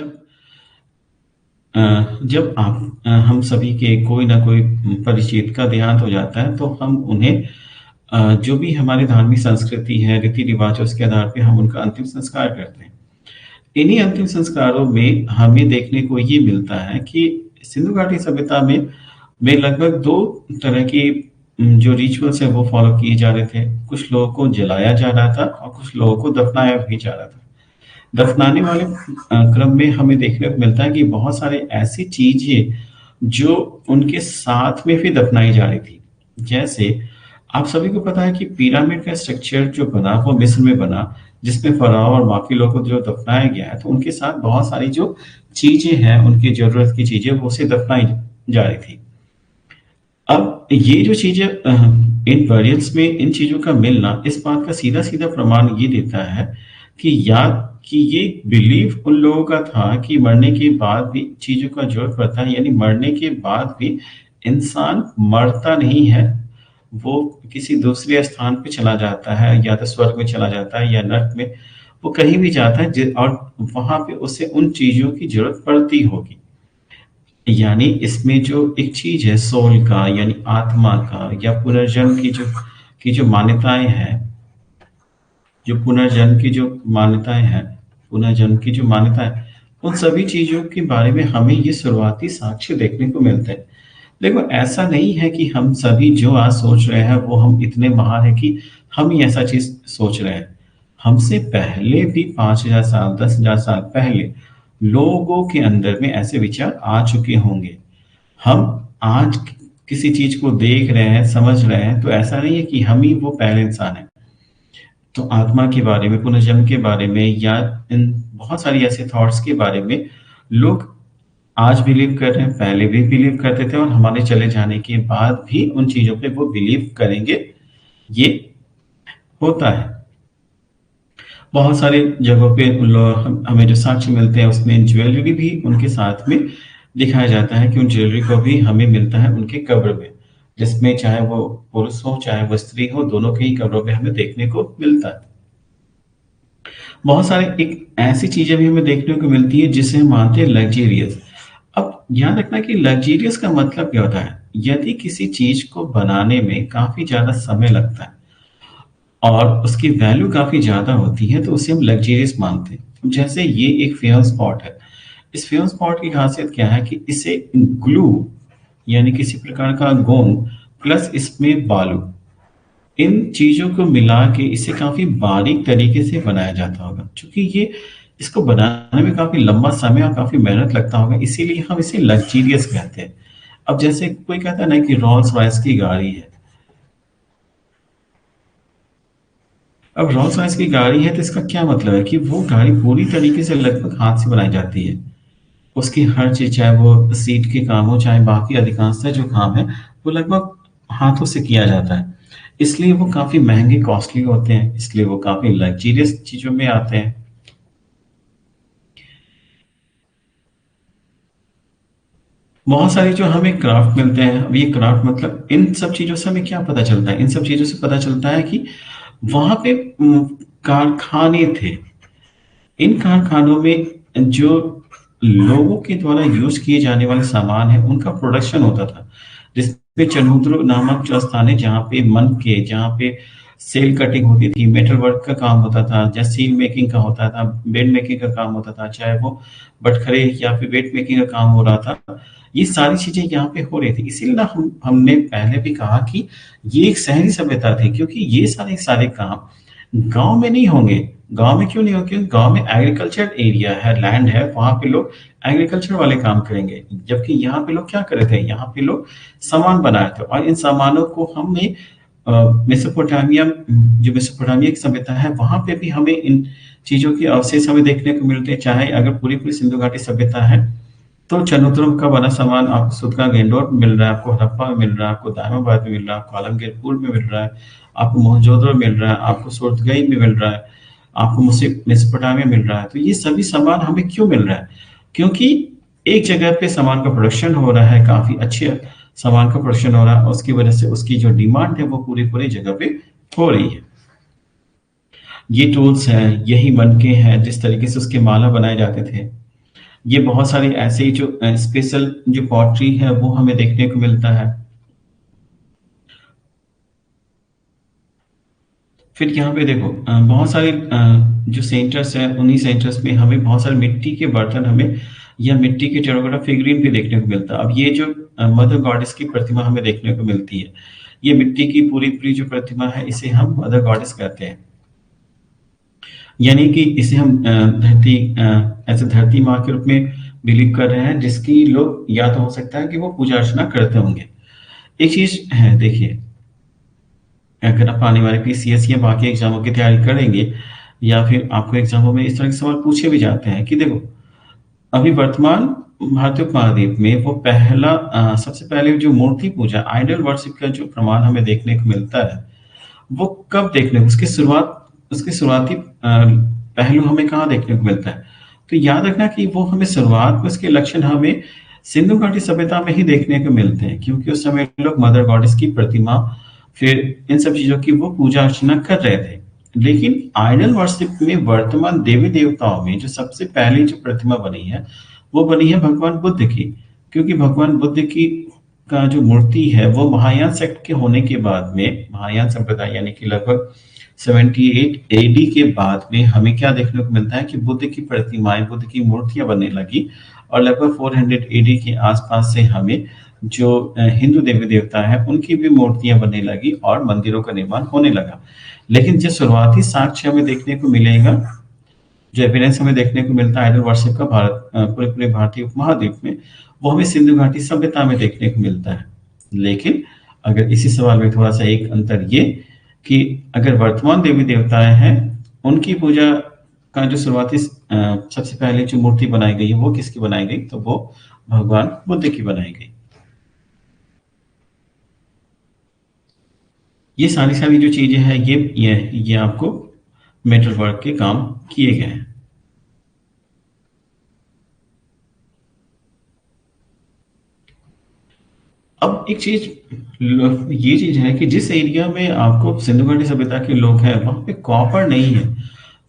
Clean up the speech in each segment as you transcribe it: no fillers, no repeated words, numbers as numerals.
जब अ, जब हम सभी के कोई ना कोई परिचित का देहांत हो जाता है, तो हम उन्हें जो भी हमारे धार्मिक संस्कृति है, रीति-रिवाज है, उसके आधार पे हम उनका अंतिम संस्कार करते हैं। इन्हीं अंतिम संस्कारों में हमें देखने को ये मिलता है कि सिंधु घाटी सभ्यता में लगभग 2 तरह की जो रिचुअल्स है वो फॉलो किए जा रहे थे। कुछ लोगों को जलाया जा रहा था और कुछ लोगों को दफनाया भी जा रहा था। दफनाने वाले क्रम में हमें देखने को मिलता है कि बहुत सारे ऐसी चीजें जो उनके साथ में भी दफनाई जा रही थी। जैसे आप सभी को पता है कि पिरामिड का स्ट्रक्चर जो बना वो मिस्र में बना, जिसमें फराओ और बाकी लोगों को जो दफनाया गया है, तो उनके साथ बहुत सारी जो चीजें हैं, उनकी जरूरत की चीजें वो उसे दफनाई जा रही थी। अब ये जो चीजें इन बरियल्स में इन चीजों का मिलना इस बात का सीधा सीधा प्रमाण ये देता है कि या कि ये बिलीफ उन लोगों का था कि मरने के बाद भी चीजों का जरूरत पड़ता है, यानी मरने के बाद भी इंसान मरता नहीं है, वो किसी दूसरे स्थान पे चला जाता है, या तो स्वर्ग में चला जाता है या नर्क में, वो कहीं भी जाता है और वहां पे उसे उन चीजों की जरूरत पड़ती होगी। यानी इसमें जो एक चीज है सोल का, यानी आत्मा का, या पुनर्जन्म की जो मान्यताएं हैं, जो पुनर्जन्म की जो मान्यताएं हैं पुनर्जन्म की जो मान्यताएं, उन सभी चीजों के बारे में हमें ये शुरुआती साक्ष्य देखने को मिलते हैं। देखो, ऐसा नहीं है कि हम सभी जो आज सोच रहे हैं वो हम इतने महान हैं कि हम ही ऐसा चीज सोच रहे हैं। हमसे पहले भी 5,000 साल 10,000 साल पहले लोगों के अंदर में ऐसे विचार आ चुके होंगे। हम आज किसी चीज को देख रहे हैं, समझ रहे हैं, तो ऐसा नहीं है कि हम ही वो पहले इंसान हैं। तो आत्मा के बारे में, पुनर्जन्म के बारे में, या इन बहुत सारी ऐसे थॉट्स के बारे में लोग आज बिलीव कर रहे हैं, पहले भी बिलीव करते थे, और हमारे चले जाने के बाद भी उन चीजों पे वो बिलीव करेंगे। ये होता है। बहुत सारी जगहों पे हमें जो साक्ष्य मिलते हैं उसमें ज्वेलरी भी उनके साथ में दिखाया जाता है कि उन ज्वेलरी को भी हमें मिलता है उनके कब्र में, जिसमें चाहे वो पुरुष हो चाहे वो स्त्री हो, दोनों के ही कब्रों में हमें देखने को मिलता है। बहुत सारे एक ऐसी चीजें भी हमें देखने को मिलती है जिसे हम मानते हैं लग्जेरियस। अब ध्यान रखना कि लग्जेरियस का मतलब क्या होता है। यदि किसी चीज को बनाने में काफी ज्यादा समय लगता है और उसकी वैल्यू काफी ज्यादा होती है, तो उसे हम लग्जेरियस मानते हैं। जैसे ये एक फेमस पॉट है। इस फेमस पॉट की खासियत क्या है कि इसे ग्लू, यानी किसी प्रकार का गोंद, प्लस इसमें बालू, इन चीजों को मिला के इसे काफी बारीक तरीके से बनाया जाता होगा। चूंकि ये इसको बनाने में काफी लंबा समय और काफी मेहनत लगता होगा, इसीलिए हम इसे लग्जीरियस कहते हैं। अब जैसे कोई कहता है ना कि रोल्स रॉयस की गाड़ी है। अब रोल्स रॉयस की गाड़ी है तो इसका क्या मतलब है कि वो गाड़ी पूरी तरीके से लगभग हाथ से बनाई जाती है। उसकी हर चीज, चाहे वो सीट के काम हो चाहे बाकी अधिकांशतः जो काम है, वो लगभग हाथों से किया जाता है। इसलिए वो काफी महंगे, कॉस्टली होते हैं, इसलिए वो काफी लग्जरियस चीजों में आते हैं। बहुत सारी जो हमें क्राफ्ट मिलते हैं, अब ये क्राफ्ट मतलब इन सब चीजों से हमें क्या पता चलता है। इन सब चीजों से पता चलता है कि वहां पे कारखाने थे। इन कारखानों में जो लोगों के द्वारा यूज किए जाने वाले सामान है उनका प्रोडक्शन होता था, जिसपे चनहुद्र नामक जो स्थान है जहाँ पे सेल कटिंग होती थी, मेटल वर्क का काम होता था, जैसे सील मेकिंग का होता था, बेड मेकिंग का काम होता था, चाहे वो बटखरे या फिर बेड मेकिंग का काम हो रहा था। ये सारी चीजें यहाँ पे हो रही थी। इसीलिए ना हमने पहले भी कहा कि ये एक शहरी सभ्यता थी, क्योंकि ये सारे सारे काम गांव में नहीं होंगे। गांव में क्यों नहीं होंगे? क्योंकि गांव में एग्रीकल्चर एरिया है, लैंड है, वहां पे लोग एग्रीकल्चर वाले काम करेंगे। जबकि यहाँ पे लोग क्या कर रहे थे? यहाँ पे लोग सामान बनाए थे, और इन सामानों को हमने मेसोपोटामिया, जो मेसोपोटामिया की सभ्यता है, वहां पे भी हमें इन चीजों के अवशेष हमें देखने को मिलते हैं। चाहे अगर पूरी पूरी सिंधु घाटी सभ्यता है, तो चनोत्तरों का बना सामान आपको सुतका गेंडोर में मिल रहा है, आपको हड़प्पा में मिल रहा है, आपको दायमाबाद में मिल रहा है, आपको आलमगीरपुर में मिल रहा है, आपको मोहनजोदड़ो में मिल रहा है, आपको सूरतगई में मिल रहा है, आपको मेसोपोटामिया मिल रहा है। तो ये सभी सामान हमें क्यों मिल रहा है? क्योंकि एक जगह पे सामान का प्रोडक्शन हो रहा है, काफी अच्छे सामान का प्रोडक्शन हो रहा है, उसकी वजह से उसकी जो डिमांड है वो पूरी पूरी जगह पे हो रही है। ये टूल्स हैं, यही मनके हैं जिस तरीके से उसके माला बनाए जाते थे। ये बहुत सारे ऐसे ही जो स्पेशल जो पॉटरी है वो हमें देखने को मिलता है। फिर यहाँ पे देखो बहुत सारे जो सेंटर्स हैं उन्हीं सेंटर्स में हमें बहुत सारे मिट्टी के बर्तन हमें या मिट्टी के टेराकोटा फिगरीन भी देखने को मिलता है। अब ये जो मदर गॉडेस की प्रतिमा हमें देखने को मिलती है, ये मिट्टी की पूरी पूरी जो प्रतिमा है इसे हम मदर गॉडेस कहते हैं। यानी कि इसे हम धरती ऐसे धरती माँ के रूप में बिलीव कर रहे हैं, जिसकी लोग या तो हो सकता है कि वो पूजा अर्चना करते होंगे। एक चीज है देखिए, अगर आप आने वाले पीसीएस या बाकी एग्जामों की तैयारी करेंगे या फिर आपको एग्जामों में इस तरह के सवाल पूछे भी जाते हैं कि देखो, अभी वर्तमान भारतीय उपमहाद्वीप में वो पहला सबसे पहले जो मूर्ति पूजा आइडल वर्शिप का जो प्रमाण हमें देखने को मिलता है, वो कब देखने को उसकी शुरुआती पहलू हमें कहाँ देखने को मिलता है? तो याद रखना कि वो हमें शुरुआत में उसके लक्षण हमें सिंधु घाटी सभ्यता में ही देखने को मिलते हैं, क्योंकि उस समय लोग मदर गॉडेस की प्रतिमा फिर इन सब चीजों की वो पूजा अर्चना कर रहे थे। लेकिन आइडल वर्शिप में वर्तमान देवी देवताओं में जो सबसे पहली जो प्रतिमा बनी है, वो बनी है भगवान बुद्ध की। क्योंकि भगवान बुद्ध की का जो मूर्ति है वो महायान सेक्ट के होने के बाद में, महायान संप्रदाय यानी कि लगभग 78 एडी के बाद में हमें क्या देखने को मिलता है कि बुद्ध की प्रतिमाएं, बुद्ध की मूर्तियां बनने लगी। और लगभग 400 एडी के आसपास से हमें जो हिंदू देवी देवता है उनकी भी मूर्तियां बनने लगी और मंदिरों का निर्माण होने लगा। लेकिन जो शुरुआती साक्ष्य हमें देखने को मिलेगा, जो एविडेंस हमें देखने को मिलता है आइडल वर्शिप का पूरे पूरे भारतीय उपमहाद्वीप में, वो हमें सिंधु घाटी सभ्यता में देखने को मिलता है। लेकिन अगर इसी सवाल में थोड़ा सा एक अंतर ये कि अगर वर्तमान देवी देवताएं हैं, उनकी पूजा का जो शुरुआती सबसे पहले जो मूर्ति बनाई गई है वो किसकी बनाई गई, तो वो भगवान बुद्ध की बनाई गई। ये सारी सारी जो चीजें हैं ये आपको मेटल वर्क के काम किए गए हैं। अब एक चीज ये चीज है कि जिस एरिया में आपको सिंधु घाटी सभ्यता के लोग हैं वहां पे कॉपर नहीं है।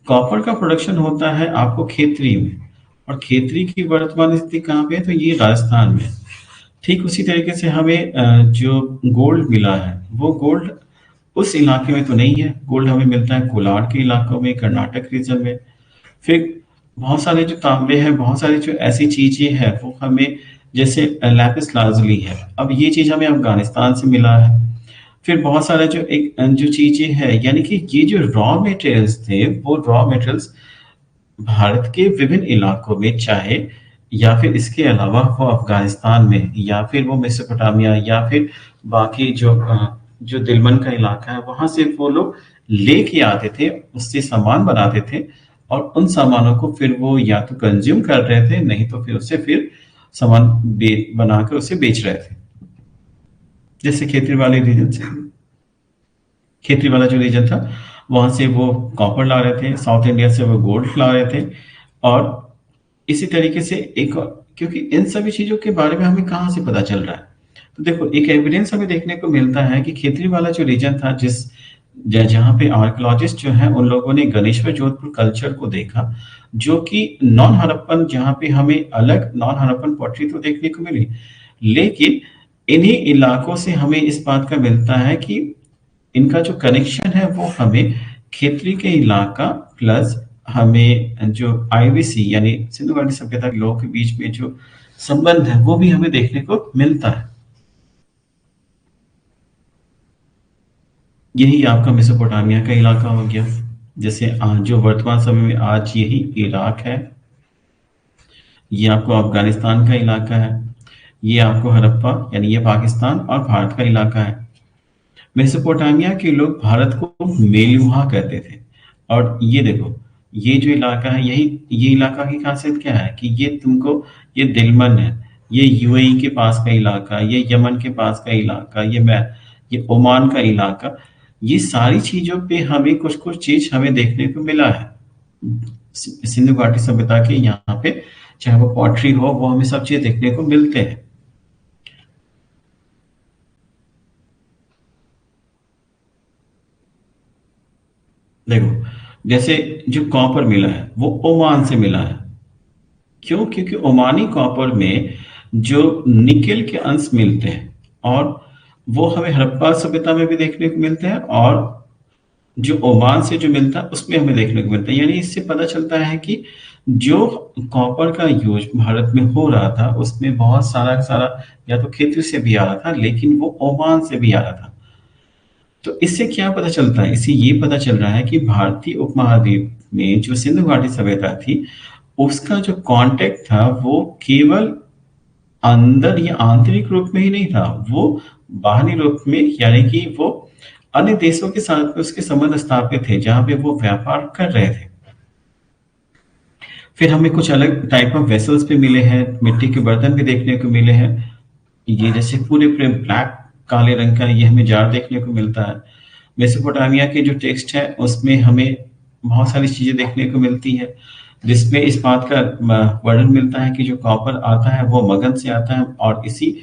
कॉपर का प्रोडक्शन होता है आपको खेतरी में, और खेतरी की वर्तमान स्थिति कहाँ पे है, तो ये राजस्थान में। ठीक उसी तरीके से हमें जो गोल्ड मिला है वो गोल्ड उस इलाके में तो नहीं है। गोल्ड हमें मिलता है कोलार के इलाकों में, कर्नाटक रीजन में। फिर बहुत सारे जो तांबे हैं, बहुत सारी जो ऐसी चीजें हैं वो हमें, जैसे लैपिस लाजुली है, अब ये चीज हमें अफगानिस्तान से मिला है। फिर बहुत सारा जो चीजें हैं, यानी कि ये जो रॉ मटेरियल्स थे वो रॉ मटेरियल्स भारत के विभिन्न इलाकों में, चाहे या फिर इसके अलावा वो अफगानिस्तान में या फिर वो मेसोपोटामिया या फिर बाकी जो दिलमन का इलाका है वहां से वो लोग लेके आते थे, उससे सामान बनाते थे। और उन सामानों को फिर वो या तो कंज्यूम कर रहे थे, नहीं तो फिर उसे फिर सामान बनाकर उसे बेच रहे थे। जैसे खेतरी वाले रीजन से, खेती वाला जो रीजन था वहां से वो कॉपर ला रहे थे, साउथ इंडिया से वो गोल्ड ला रहे थे। और इसी तरीके से एक, क्योंकि इन सभी चीजों के बारे में हमें कहाँ से पता चल रहा है, तो देखो एक एविडेंस हमें देखने को मिलता है कि खेतरी वाला जो रीजन था, जहाँ पे आर्कियोलॉजिस्ट जो है उन लोगों ने गणेश्वर जोधपुर कल्चर को देखा, जो कि नॉन हड़प्पन, जहाँ पे हमें अलग नॉन हड़प्पन पॉटरी तो देखने को मिली। लेकिन इन्हीं इलाकों से हमें इस बात का मिलता है कि इनका जो कनेक्शन है वो हमें खेतरी के इलाका प्लस हमें जो आईवीसी यानी सिंधु घाटी सभ्यता के लोगों के बीच में जो संबंध है वो भी हमें देखने को मिलता है। यही आपका मेसोपोटामिया का इलाका हो गया, जैसे जो वर्तमान समय में आज यही इराक है। ये आपको अफगानिस्तान का इलाका है। ये आपको हड़प्पा यानी ये पाकिस्तान और भारत का इलाका है। मेसोपोटामिया के लोग भारत को मेलुहा कहते थे। और ये देखो, ये जो इलाका है, ये इलाका की खासियत क्या है कि ये तुमको, ये दिलमन है, ये यूएई के पास का इलाका, ये यमन के पास का इलाका, ये ओमान का इलाका, ये सारी चीजों पे हमें कुछ कुछ चीज हमें देखने को मिला है सिंधु घाटी सभ्यता के यहाँ पे। चाहे वो पॉटरी हो, वो हमें सब चीज देखने को मिलते हैं। देखो, जैसे जो कॉपर मिला है वो ओमान से मिला है। क्यों? क्योंकि ओमानी कॉपर में जो निकेल के अंश मिलते हैं, और वो हमें हड़प्पा सभ्यता में भी देखने को मिलते हैं, और जो ओमान से जो मिलता है उसमें हमें देखने को मिलता है। यानी इससे पता चलता है कि जो कॉपर का यूज भारत में हो रहा था उसमें बहुत सारा सारा या तो क्षेत्र से भी आ रहा था, लेकिन वो ओमान से भी आ रहा था। तो इससे क्या पता चलता है? इससे ये पता चल रहा है कि भारतीय उपमहाद्वीप में जो सिंधु घाटी सभ्यता थी, उसका जो कांटेक्ट था वो केवल अंदर या आंतरिक रूप में ही नहीं था, वो बाहरी रूप में, यानी कि वो अन्य देशों के साथ में उसके संबंध स्थापित थे जहां पे वो व्यापार कर रहे थे। फिर हमें कुछ अलग टाइप ऑफ वेसल्स भी मिले हैं, मिट्टी के बर्तन भी देखने को मिले हैं। ये जैसे पूरे पूरे ब्लैक काले रंग का ये हमें जार देखने को मिलता है। मेसोपोटामिया के जो टेक्स्ट है उसमें हमें बहुत सारी चीजें देखने को मिलती है, जिसमें इस बात का वर्णन मिलता है कि जो कॉपर आता है वो मगध से आता है, और इसी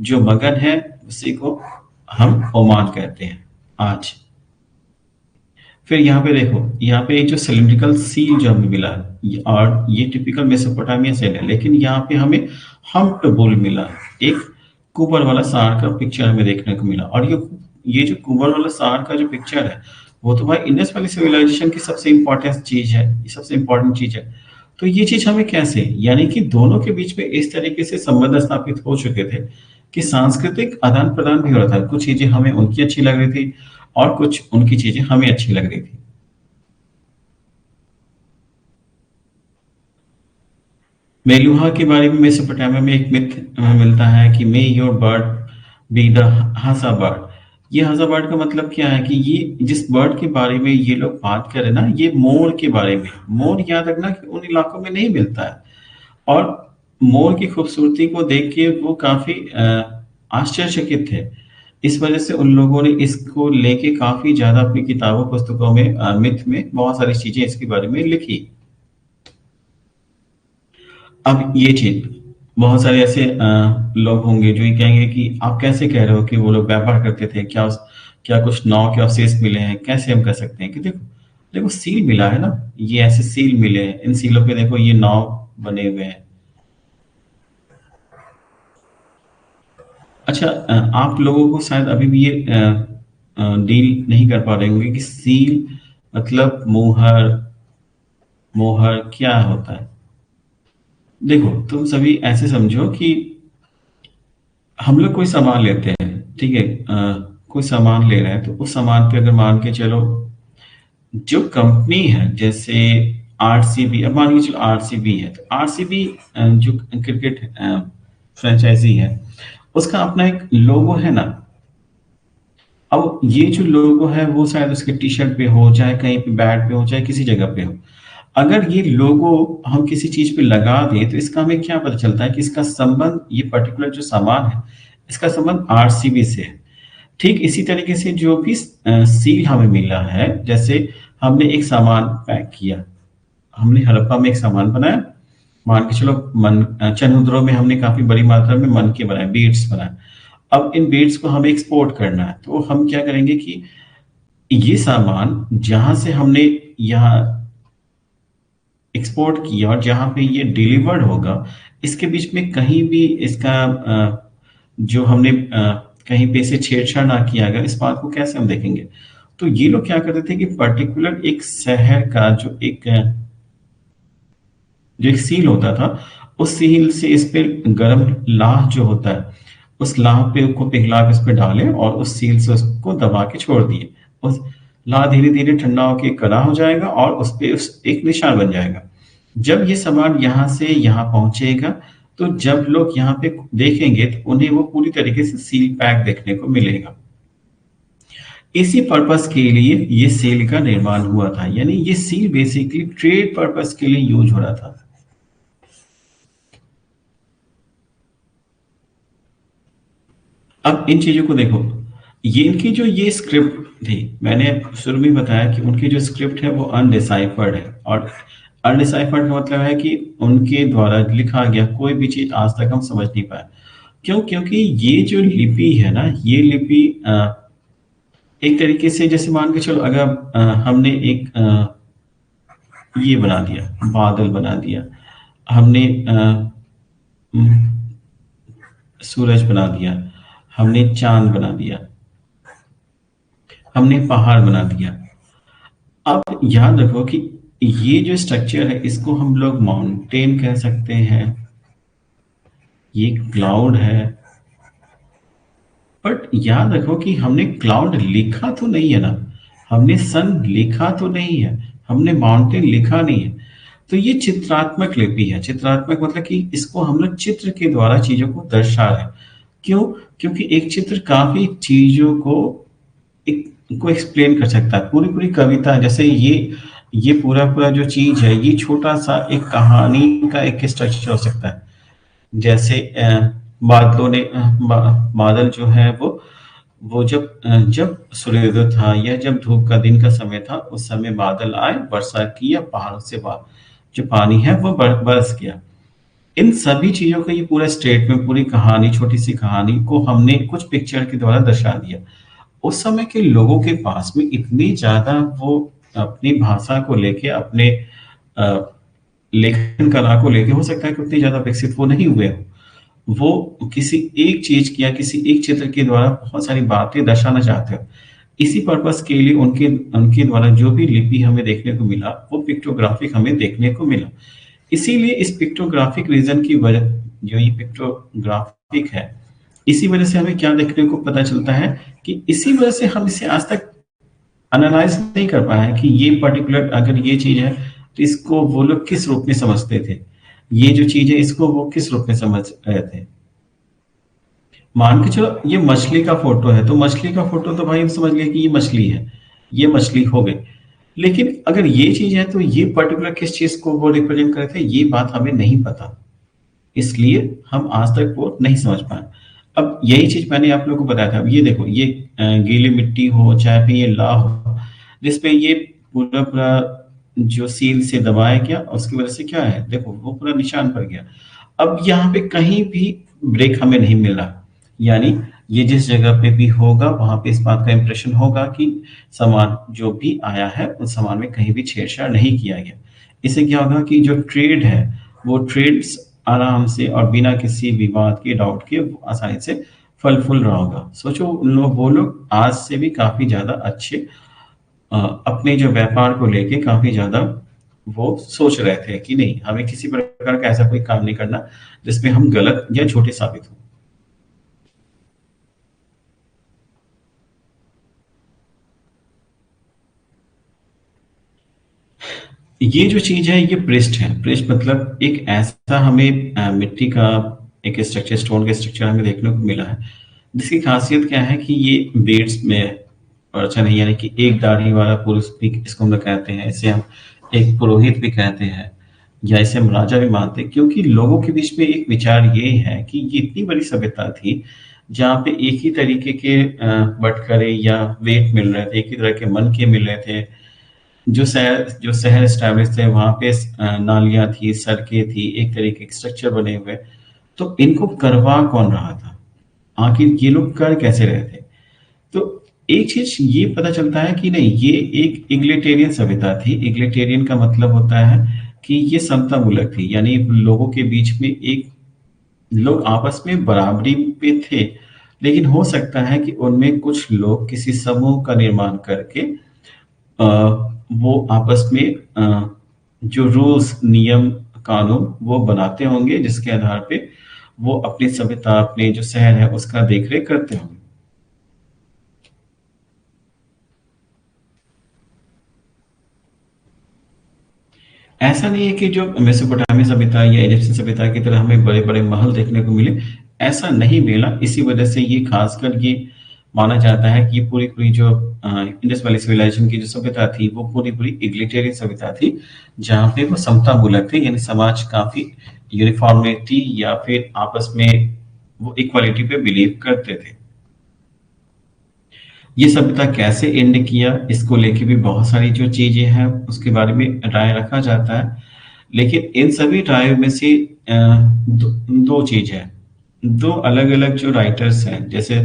जो मगध है उसी को हम ओमान कहते हैं आज। फिर यहाँ पे देखो, यहाँ पे एक जो सिलिंड्रिकल सील जो हमें मिला, और ये टिपिकल मेसोपोटामिया सेल है, लेकिन यहाँ पे हमें हम्प्ड बुल मिला, एक कुबर वाला सांड का पिक्चर हमें देखने को मिला। और ये जो कुबर वाला सांड का जो पिक्चर है वो तो भाई इंडस वैली सिविलाइजेशन की सबसे इंपॉर्टेंट चीज है, ये सबसे इंपॉर्टेंट चीज है। तो ये चीज हमें कैसे, यानी कि दोनों के बीच में इस तरीके से संबंध स्थापित हो चुके थे कि सांस्कृतिक आदान प्रदान भी हो रहा था। कुछ चीजें हमें उनकी अच्छी लग रही थी और कुछ उनकी चीजें हमें अच्छी लग रही थी। मेलुहा के बारे में मेसोपोटामिया में एक मिथ मिलता है कि मे योर बर्ड बी द हसा बर्ड। ये हसा बर्ड का मतलब क्या है कि ये जिस बर्ड के बारे में ये लोग बात कर रहे हैं ना, ये मोर के बारे में। मोर याद रखना कि उन इलाकों में नहीं मिलता है, और मोर की खूबसूरती को देख के वो काफी आश्चर्यचकित थे। इस वजह से उन लोगों ने इसको लेके काफी ज्यादा अपनी किताबों पुस्तकों में मिथ में बहुत सारी चीजें इसके बारे में लिखी। अब ये चीज, बहुत सारे ऐसे लोग होंगे जो ये कहेंगे कि आप कैसे कह रहे हो कि वो लोग व्यापार करते थे, क्या कुछ नाव के अवशेष मिले हैं? कैसे हम कह सकते हैं कि देखो, देखो सील मिला है ना, ये ऐसे सील मिले हैं, इन सीलों पे देखो ये नाव बने हुए हैं। अच्छा, आप लोगों को शायद अभी भी ये डील नहीं कर पा रहे होंगे कि सील मतलब मोहर, मोहर क्या होता है। देखो, तुम सभी ऐसे समझो कि हम लोग कोई सामान लेते हैं, ठीक है? कोई सामान ले रहे हैं तो उस सामान पे अगर मान के चलो, जो कंपनी है जैसे आरसीबी, अब मान के चलो आरसीबी है, तो आरसीबी जो क्रिकेट फ्रेंचाइजी है उसका अपना एक लोगो है ना। अब ये जो लोगो है वो शायद उसके टी शर्ट पे हो, चाहे कहीं पे बैट पे हो, चाहे किसी जगह पे हो। अगर ये लोगो हम किसी चीज पे लगा दें तो इसका हमें क्या पता चलता है कि इसका संबंध, ये पर्टिकुलर जो सामान है इसका संबंध आरसीबी से है। ठीक इसी तरीके से जो भी सील हमें मिला है, जैसे हमने एक सामान पैक किया, हमने हड़प्पा में एक सामान बनाया, मान के चलो चंद्रद्रोह में हमने काफी बड़ी मात्रा में मन के बनाए, बीड्स बनाए। अब इन बीड्स को हमें एक्सपोर्ट करना है, तो हम क्या करेंगे कि ये सामान जहां से हमने यहाँ एक्सपोर्ट किया और जहां पे ये डिलीवर्ड होगा, इसके बीच में कहीं भी इसका जो हमने कहीं पे इसे छेड़छाड़ ना किया गया, इस बात को कैसे हम देखेंगे? तो ये लोग क्या करते थे कि पर्टिकुलर एक शहर का जो एक सील होता था, उस सील से इस पे गर्म लाह जो होता है, उस लाह पे उसको पिघला के उस पे डाले और उस सील से उसको दबा के छोड़ दिए। उस लाह धीरे धीरे ठंडा होके कड़ा हो जाएगा और उस पे उस एक निशान बन जाएगा। जब ये सामान यहाँ से यहाँ पहुंचेगा, तो जब लोग यहाँ पे देखेंगे तो उन्हें वो पूरी तरीके से सील पैक देखने को मिलेगा। इसी पर्पस के लिए ये सील का निर्माण हुआ था, यानी ये सील बेसिकली ट्रेड पर्पस के लिए यूज हो रहा था। अब इन चीजों को देखो, ये इनकी जो ये स्क्रिप्ट थी, मैंने शुरू में बताया कि उनकी जो स्क्रिप्ट है वो अनडिसाइफर्ड है, और अनडिसाइफर्ड का मतलब है कि उनके द्वारा लिखा गया कोई भी चीज आज तक हम समझ नहीं पाए। क्यों? क्योंकि ये जो लिपि है ना, ये लिपि एक तरीके से जैसे मान के चलो, अगर हमने एक ये बना दिया, बादल बना दिया, हमने उम, सूरज बना दिया, हमने चाँद बना दिया, हमने पहाड़ बना दिया। अब याद रखो कि ये जो स्ट्रक्चर है इसको हम लोग माउंटेन कह सकते हैं, ये क्लाउड है। बट याद रखो कि हमने क्लाउड लिखा तो नहीं है ना, हमने सन लिखा तो नहीं है, हमने माउंटेन लिखा नहीं है। तो ये चित्रात्मक लिपि है। चित्रात्मक मतलब कि इसको हम लोग चित्र के द्वारा चीजों को दर्शा रहे हैं। क्यों? क्योंकि एक चित्र काफी चीजों को को एक्सप्लेन कर सकता है। पूरी पूरी कविता, जैसे ये पूरा पूरा जो चीज है, ये छोटा सा एक कहानी का एक स्ट्रक्चर हो सकता है। जैसे बादलों ने बादल जो है वो जब सूर्योदय था या जब धूप का दिन का समय था, उस समय बादल आए, वर्षा की, या पहाड़ों से जो पानी है वो बरस गया। इन सभी चीजों का ये पूरा स्टेटमेंट, पूरी कहानी, छोटी सी कहानी को हमने कुछ पिक्चर के द्वारा दर्शा दिया। उस समय के लोगों के पास में इतनी ज्यादा वो अपनी भाषा को लेके, अपने अ, लेखन कला को लेके, हो सकता है कि उतनी ज्यादा विकसित वो नहीं हुए हो। वो किसी एक चीज की या किसी एक चित्र के द्वारा बहुत सारी बातें दर्शाना चाहते हो। इसी पर्पस के लिए उनके उनके द्वारा जो भी लिपि हमें देखने को मिला, वो पिक्टोग्राफिक हमें देखने को मिला। इसीलिए इस पिक्टोग्राफिक रीजन की वजह, जो ये पिक्टोग्राफिक है, इसी वजह से हमें क्या देखने को पता चलता है कि इसी वजह से हम इसे आज तक एनालाइज नहीं कर पाए हैं कि ये पर्टिकुलर अगर ये चीज है तो इसको वो लोग किस रूप में समझते थे, ये जो चीज है इसको वो किस रूप में समझ रहे थे। मान के चलो ये मछली का फोटो है, तो मछली का फोटो तो भाई हम समझ गए कि ये मछली है, ये मछली हो गई। लेकिन अगर ये चीज है तो ये पर्टिकुलर किस चीज को वो रिप्रेजेंट कर रहे थे, ये बात हमें नहीं पता। इसलिए हम आज तक वो नहीं समझ पाए। अब यही चीज मैंने आप लोगों को बताया था। अब ये देखो, ये गीली मिट्टी हो, चाहे फिर ये ला हो, जिसपे ये पूरा पूरा जो सील से दबाया गया, उसकी वजह से क्या है, देखो वो पूरा निशान पड़ गया। अब यहाँ पे कहीं भी ब्रेक हमें नहीं मिला, यानी ये जिस जगह पे भी होगा वहां पे इस बात का इंप्रेशन होगा कि सामान जो भी आया है उस सामान में कहीं भी छेड़छाड़ नहीं किया गया। इससे क्या होगा कि जो ट्रेड है, वो ट्रेड्स आराम से और बिना किसी विवाद के, डाउट के, आसानी से फल फूल रहा होगा। सोचो उन लोग, वो लोग आज से भी काफी ज्यादा अच्छे अपने जो व्यापार को लेके काफी ज्यादा वो सोच रहे थे कि नहीं, हमें किसी प्रकार का ऐसा कोई काम नहीं करना जिसमें हम गलत या झूठे साबित हो। ये जो चीज है, ये पृष्ठ है। पृष्ठ मतलब एक ऐसा हमें मिट्टी का एक स्ट्रक्चर, स्टोन का स्ट्रक्चर हमें देखने को मिला है, जिसकी खासियत क्या है कि ये बेड्स में पर्चा नहीं, यानी कि एक दाढ़ी वाला पुरुष भी इसको हम लोग कहते हैं, इसे हम एक पुरोहित भी कहते हैं, या इसे हम राजा भी मानते हैं। क्योंकि लोगों के बीच में एक विचार ये है कि ये इतनी बड़ी सभ्यता थी जहाँ पे एक ही तरीके के बटखरे या वेट मिल रहे थे, एक ही तरह के मन के मिल रहे थे। जो शहर एस्टैब्लिश थे वहां पे नालियां थी, सड़कें थी, एक तरीके के स्ट्रक्चर बने हुए। तो इनको करवा कौन रहा था, आखिर ये लोग कर कैसे रहे थे? तो एक चीज ये पता चलता है कि नहीं, ये एक इग्लिटेरियन सभ्यता थी। इग्लिटेरियन का मतलब होता है कि ये समता मूलक थी, यानी लोगों के बीच में एक, लोग आपस में बराबरी पे थे, लेकिन हो सकता है कि उनमें कुछ लोग किसी समूह का निर्माण करके अ, वो आपस में जो रूल्स, नियम, कानून वो बनाते होंगे, जिसके आधार पे वो अपनी सभ्यता, अपने जो शहर है उसका देखरेख करते होंगे। ऐसा नहीं है कि जो मेसोपोटामिया सभ्यता या इजिप्शियन सभ्यता की तरह हमें बड़े बड़े महल देखने को मिले, ऐसा नहीं मिला। इसी वजह से ये खासकर ये माना जाता है कि ये पूरी पूरी जो इंडस वैली सिविलाइजेशन की जो सभ्यता थी, वो पूरी पूरी इग्लिटेरियन सभ्यता थी, जहाँ पे वो समता मूलक थे, यानी समाज काफी यूनिफॉर्मिटी या फिर आपस में वो इक्वालिटी पे बिलीव करते थे। ये सभ्यता कैसे एंड किया, इसको लेके भी बहुत सारी जो चीजें हैं उसके बारे में राय रखा जाता है। लेकिन इन सभी रायों में से दो चीज है। दो अलग अलग जो राइटर्स हैं, जैसे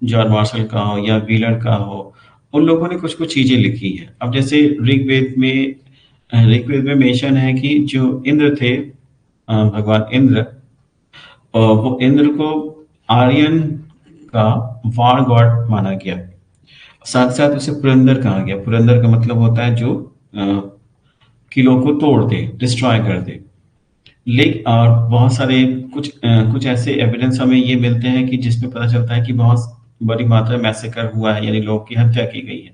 जॉन मार्शल का हो या व्हीलर का हो, उन लोगों ने कुछ कुछ चीजें लिखी है। अब जैसे ऋग्वेद में मेंशन है कि जो इंद्र थे, भगवान इंद्र, वो इंद्र को आर्यन का वार गॉड माना गया। साथ साथ उसे पुरंदर कहा गया। पुरंदर का मतलब होता है जो किलों को तोड़ दे, डिस्ट्रॉय कर दे। लेक और बहुत सारे कुछ ऐसे एविडेंस हमें ये मिलते हैं कि जिसमें पता चलता है कि बहुत बड़ी मात्रा में मैसेकर हुआ है, यानी लोगों की हत्या की गई है।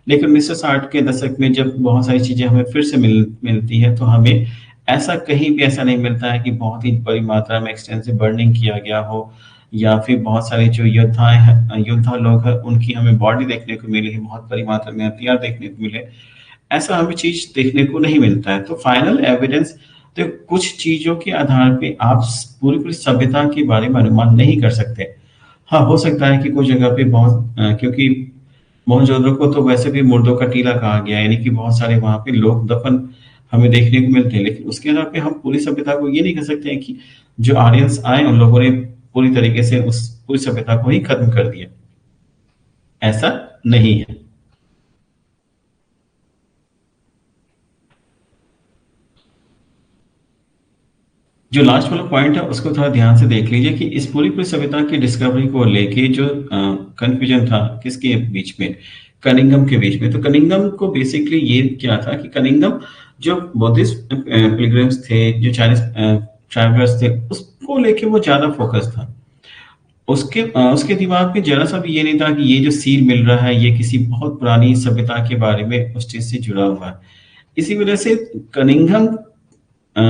लेकिन 1960 के दशक में जब बहुत सारी चीजें हमें फिर से मिलती है, तो हमें ऐसा कहीं भी ऐसा नहीं मिलता है कि बहुत ही बड़ी मात्रा में एक्सटेंसिव बर्निंग किया गया हो, या फिर बहुत सारे जो योद्धा लोग हैं उनकी हमें बॉडी देखने को मिली है, बहुत बड़ी मात्रा में हथियार देखने को मिले। ऐसा हमें चीज देखने को नहीं मिलता है। तो फाइनल एविडेंस, तो कुछ चीजों के आधार पे आप पूरी पूरी सभ्यता के बारे में अनुमान नहीं कर सकते। हाँ, हो सकता है कि कुछ जगह पे क्योंकि मोहनजोदड़ो को तो वैसे भी मुर्दों का टीला कहा गया है, यानी कि बहुत सारे वहां पे लोग दफन हमें देखने को मिलते हैं। लेकिन उसके आधार पे हम पूरी सभ्यता को ये नहीं कह सकते हैं कि जो आर्यंस आए उन लोगों ने पूरी तरीके से उस पूरी सभ्यता को ही खत्म कर दिया। ऐसा नहीं है। जो लास्ट वाला पॉइंट है उसको थोड़ा ध्यान से देख लीजिए कि इस पूरी पूरी सभ्यता की डिस्कवरी को लेके जो कंफ्यूजन था किसके बीच में, कनिंगम के बीच में। तो कनिंगम को बेसिकली ये क्या था कि कनिंगम जो बुद्धिस्ट पिलग्रिम्स थे, जो चाइनीज ट्रैवलर्स थे, उसको लेके वो ज्यादा फोकस था। उसके दिमाग में जरा सा भी ये नहीं था कि ये जो सील मिल रहा है ये किसी बहुत पुरानी सभ्यता के बारे में उस चीज से जुड़ा हुआ है। इसी वजह से कनिंघम, अ,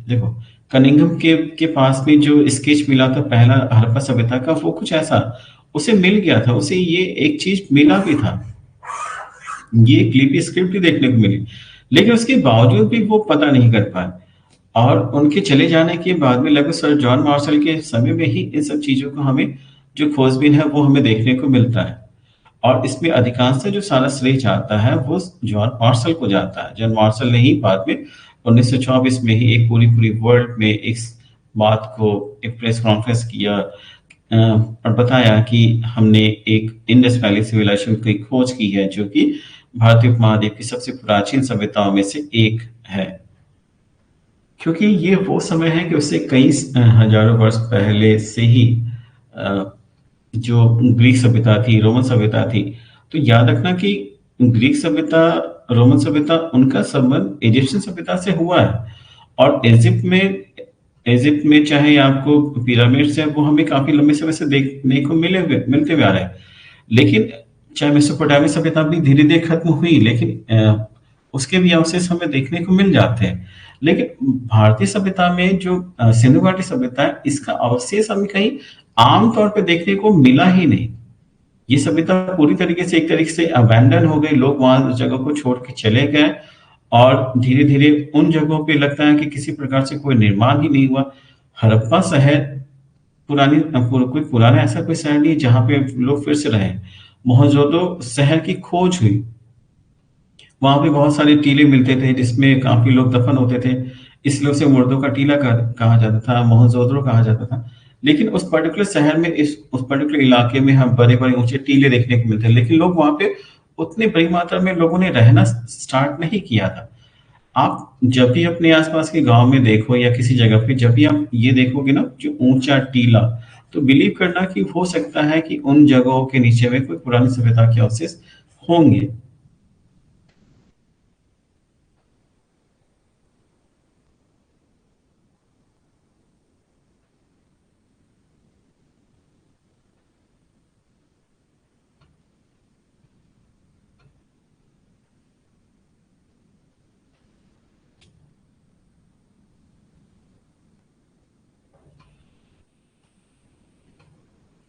देखो, कनिंघम के पास में जो स्केच मिला था पहला हड़प्पा सभ्यता का, वो कुछ ऐसा उसे मिल गया था। उसे ये एक चीज मिला भी था, ये एक लिपि स्क्रिप्ट भी देखने को मिली, लेकिन उसके बावजूद भी वो पता नहीं कर पाए। और उनके चले जाने के बाद में लगभग सर जॉन मार्शल के समय में ही इन सब चीजों को हमें, जो खोजबीन है वो हमें देखने को मिलता है। और इसमें अधिकांश जो सारा श्रेय जाता है वो जॉन मार्शल को जाता है। जॉन मार्शल ने ही बाद में 1924 में ही एक पूरी पूरी वर्ल्ड में इस बात को एक प्रेस कॉन्फ्रेंस किया, और बताया कि हमने एक इंडस वैली सिविलाइजेशन की खोज की है, जो कि भारतीय उपमहाद्वीप की सबसे प्राचीन सभ्यताओं में से एक है। क्योंकि ये वो समय है कि उससे कई हजारों वर्ष पहले से ही अ, जो ग्रीक सभ्यता थी, रोमन सभ्यता थी। तो याद रखना कि ग्रीक सभ्यता, रोमन सभ्यता, उनका संबंध इजिप्शियन सभ्यता से हुआ है। और इजिप्ट में चाहे आपको पिरामिड्स है वो हमें काफी लंबे समय से देखने को मिलते हुए आ रहे हैं। लेकिन चाहे मेसोपोटामिया सभ्यता भी धीरे धीरे खत्म हुई, लेकिन उसके भी अवशेष हमें देखने को मिल जाते हैं। लेकिन भारतीय सभ्यता में जो सिंधु घाटी सभ्यता है, इसका अवशेष हमें कहीं आमतौर पे देखने को मिला ही नहीं। ये सभ्यता पूरी तरीके से, एक तरीके से अबैंडन हो गई। लोग वहां उस जगह को छोड़ के चले गए, और धीरे धीरे उन जगहों पे लगता है कि किसी प्रकार से कोई निर्माण ही नहीं हुआ। हड़प्पा शहर कोई पुराना ऐसा कोई शहर नहीं है जहां पे लोग फिर से रहे। मोहनजोदड़ो शहर की खोज हुई, वहां पे बहुत सारे टीले मिलते थे जिसमें काफी लोग दफन होते थे, इसलिए उसे मुर्दों का टीला कहा जाता था, मोहनजोदड़ो कहा जाता था। लेकिन उस पर्टिकुलर शहर में, उस पर्टिकुलर इलाके में हम बड़े बड़े ऊंचे टीले देखने को मिलते हैं, लेकिन लोग वहां पे उतनी बड़ी मात्रा में लोगों ने रहना स्टार्ट नहीं किया था। आप जब भी अपने आसपास के गांव में देखो या किसी जगह पे, जब भी आप ये देखोगे ना जो ऊंचा टीला, तो बिलीव करना कि हो सकता है कि उन जगहों के नीचे में कोई पुरानी सभ्यता के अवशेष होंगे।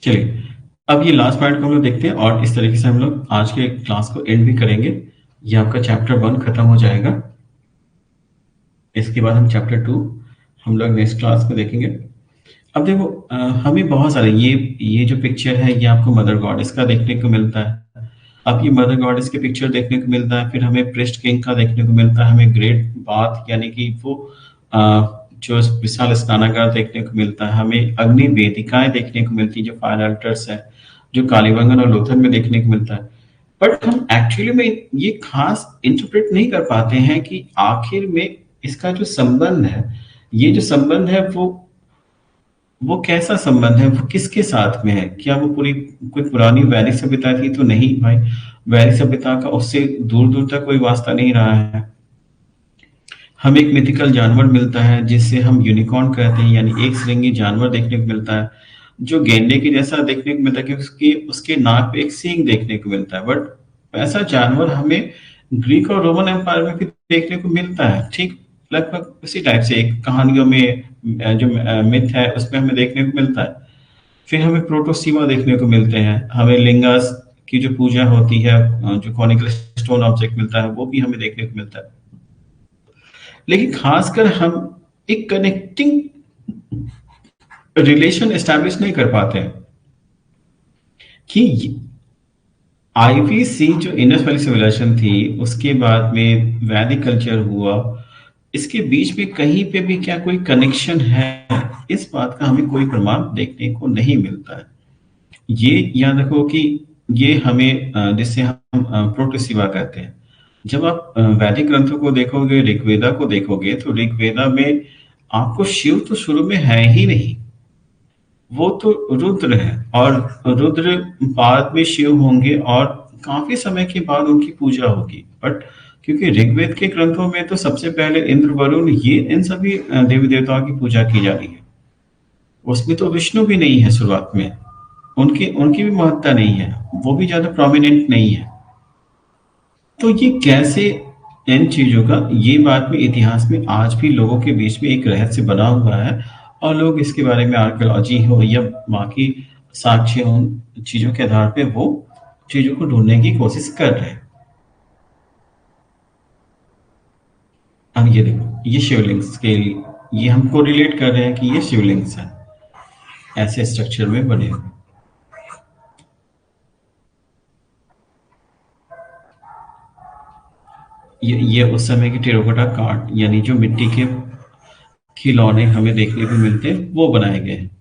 चलिए, अब ये लास्ट पॉइंट को हम लोग देखते हैं, और इस तरीके से हम लोग आज के क्लास को एंड भी करेंगे। ये आपका चैप्टर 1 खत्म हो जाएगा। इसके बाद हम चैप्टर 2 हम लोग नेक्स्ट क्लास में देखेंगे। अब देखो, हमें बहुत सारे ये जो पिक्चर है ये आपको मदर गॉडेस का देखने को मिलता है। अब ये मदर गॉडेस के पिक्चर देखने को मिलता है, फिर हमें प्रेस्ट किंग का देखने को मिलता है, हमें ग्रेट बाथ यानी कि वो जो विशाल स्नानागार देखने को मिलता है, हमें अग्नि वेदिकाएं देखने को मिलती है जो फायर अल्टर्स है, जो कालीबंगन और लोथल में देखने को मिलता है। बट हम एक्चुअली में ये खास इंटरप्रेट नहीं कर पाते हैं कि आखिर में इसका जो संबंध है, ये जो संबंध है वो कैसा संबंध है, वो किसके साथ में है? क्या वो पूरी कोई पुरानी वैदिक सभ्यता थी? तो नहीं भाई, वैदिक सभ्यता का उससे दूर-दूर तक कोई वास्ता नहीं रहा है। हमें एक मिथिकल जानवर मिलता है जिसे हम यूनिकॉर्न कहते हैं, यानी एक श्रृंगी जानवर देखने को मिलता है, जो गेंडे के जैसा देखने को मिलता है क्योंकि उसकी उसके नाक पे एक सींग देखने को मिलता है। बट ऐसा जानवर हमें ग्रीक और रोमन एम्पायर में भी देखने को मिलता है, ठीक लगभग उसी टाइप से एक कहानियों में जो मिथ है उसमें हमें देखने को मिलता है। फिर हमें प्रोटोसीवा देखने को मिलते हैं, हमें लिंगास की जो पूजा होती है, जो कॉनिकल स्टोन ऑब्जेक्ट मिलता है, वो भी हमें देखने को मिलता है। लेकिन खासकर हम एक कनेक्टिंग रिलेशन एस्टैब्लिश नहीं कर पाते हैं कि आईवीसी जो इंडस वैली सिविलाइजेशन थी, उसके बाद में वैदिक कल्चर हुआ, इसके बीच में कहीं पे भी क्या कोई कनेक्शन है, इस बात का हमें कोई प्रमाण देखने को नहीं मिलता है। ये याद रखो कि ये हमें जिसे हम प्रोटोसिवा कहते हैं। जब आप वैदिक ग्रंथों को देखोगे, ऋग्वेदा को देखोगे, तो ऋग्वेदा में आपको शिव तो शुरू में है ही नहीं, वो तो रुद्र है, और रुद्र बाद में शिव होंगे और काफी समय के बाद उनकी पूजा होगी। बट क्योंकि ऋग्वेद के ग्रंथों में तो सबसे पहले इंद्र, वरुण, ये इन सभी देवी देवताओं की पूजा की जा रही है। उसमें तो विष्णु भी नहीं है शुरुआत में, उनकी उनकी भी महत्ता नहीं है, वो भी ज्यादा प्रोमिनेंट नहीं है। तो ये कैसे इन चीजों का, ये बात में इतिहास में आज भी लोगों के बीच में एक रहस्य बना हुआ है, और लोग इसके बारे में आर्कियोलॉजी हो या बाकी साक्ष्य हो, चीजों के आधार पे वो चीजों को ढूंढने की कोशिश कर रहे हैं। अब ये देखो, ये शिवलिंग्स के ये हमको रिलेट कर रहे हैं कि ये शिवलिंग्स हैं, ऐसे स्ट्रक्चर में बने हुए। ये उस समय के टेराकोटा कार्ड, यानी जो मिट्टी के खिलौने हमें देखने को मिलते हैं, वो बनाए गए हैं।